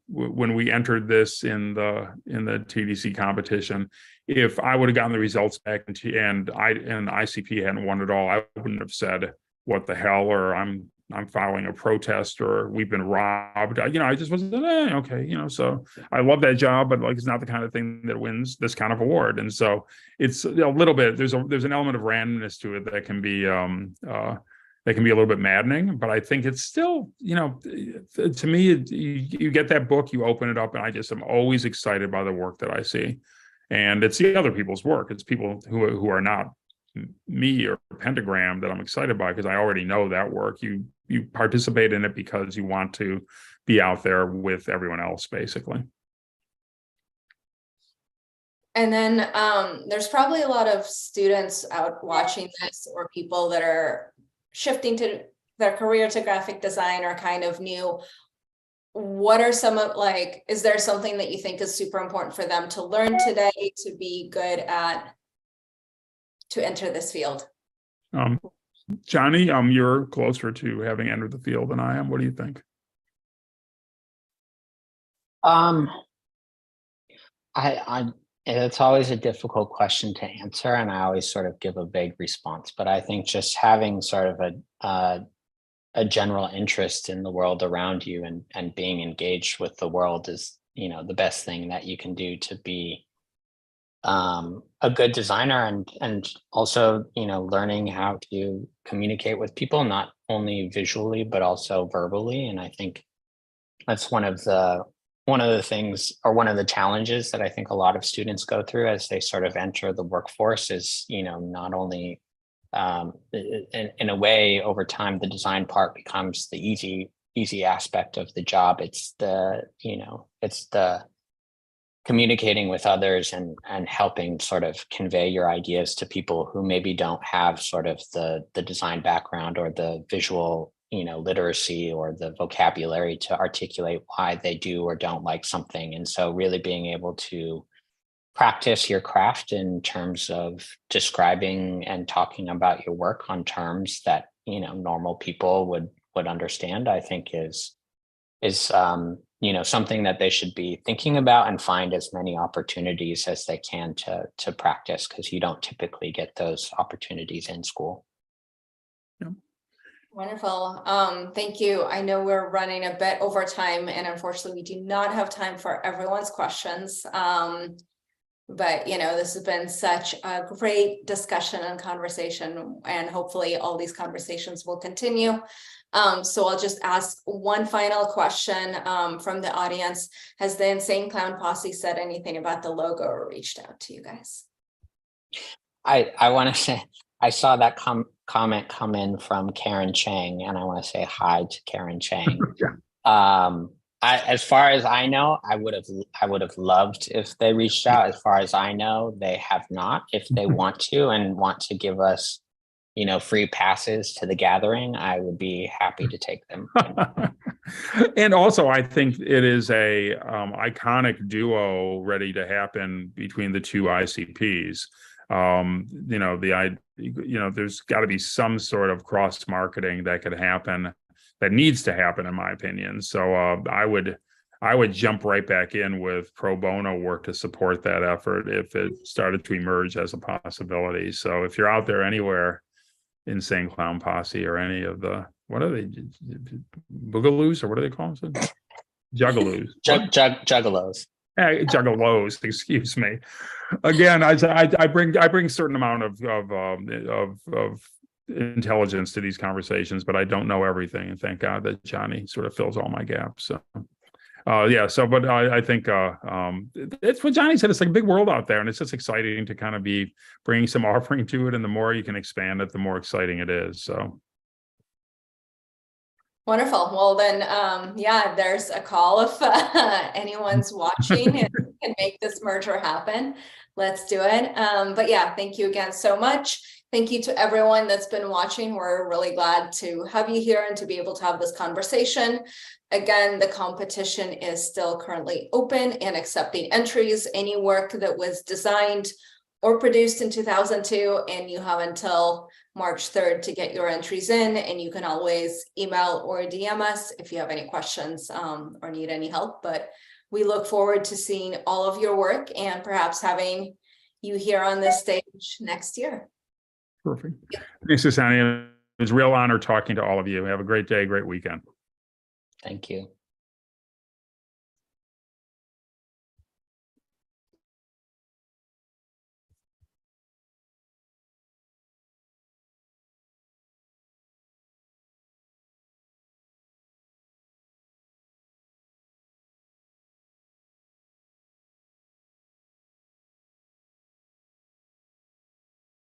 when we entered this in the TDC competition, if I would have gotten the results back and ICP hadn't won at all, I wouldn't have said what the hell, or I'm filing a protest, or we've been robbed. I just wasn't okay. So I love that job, but like, it's not the kind of thing that wins this kind of award. And so it's a little bit, there's an element of randomness to it that can be a little bit maddening, but I think it's still, to me, you get that book, you open it up, and I just am always excited by the work that I see. And it's the other people's work. It's people who are not me or Pentagram that I'm excited by, because I already know that work. You participate in it because you want to be out there with everyone else, basically. And then there's probably a lot of students out watching this, or people that are shifting to their career to graphic design, or kind of new. What are some of, like, is there something that you think is super important for them to learn today to be good at, to enter this field? Jonny, you're closer to having entered the field than I am. What do you think? It's always a difficult question to answer, and I always sort of give a vague response. But I think just having sort of a general interest in the world around you, and being engaged with the world is, the best thing that you can do to be a good designer, and also, learning how to communicate with people, not only visually, but also verbally. And I think that's one of the things, or one of the challenges that I think a lot of students go through as they sort of enter the workforce is, not only in a way, over time, the design part becomes the easy aspect of the job. It's the communicating with others, and helping sort of convey your ideas to people who maybe don't have sort of the design background, or the visual literacy, or the vocabulary to articulate why they do or don't like something. And so really being able to practice your craft in terms of describing and talking about your work on terms that, normal people would understand, I think is something that they should be thinking about, and find as many opportunities as they can to practice, because you don't typically get those opportunities in school. Yeah. Wonderful. Thank you. I know we're running a bit over time, and unfortunately we do not have time for everyone's questions. But this has been such a great discussion and conversation, and hopefully all these conversations will continue. So I'll just ask one final question from the audience. Has the Insane Clown Posse said anything about the logo or reached out to you guys? I want to say, I saw that comment come in from Karen Chang, and I want to say hi to Karen Chang. Yeah. As far as I know, I would have loved if they reached out. As far as I know, they have not. If they want to and want to give us, free passes to the gathering, I would be happy to take them. And also, I think it is a iconic duo ready to happen between the two ICPs. There's got to be some sort of cross marketing that could happen, that needs to happen, in my opinion. So I would jump right back in with pro bono work to support that effort if it started to emerge as a possibility. So if you're out there anywhere, Insane Clown Posse or any of the, what are they, boogaloos, or what do they call them? Juggalos. Juggalos. Juggalos, excuse me. Again, I bring certain amount of intelligence to these conversations, but I don't know everything, and thank God that Jonny sort of fills all my gaps. So but I think it's what Jonny said. It's like a big world out there, and it's just exciting to kind of be bringing some offering to it, and the more you can expand it, the more exciting it is. So wonderful. Well then, there's a call if anyone's watching and can make this merger happen. Let's do it. But yeah, thank you again so much. Thank you to everyone that's been watching. We're really glad to have you here and to be able to have this conversation. Again, the competition is still currently open and accepting entries. Any work that was designed or produced in 2002, and you have until March 3rd to get your entries in, and you can always email or DM us if you have any questions or need any help. But we look forward to seeing all of your work and perhaps having you here on this stage next year. perfect. Thanks, Ksenia. It was a real honor talking to all of you. Have a great day, great weekend. Thank you.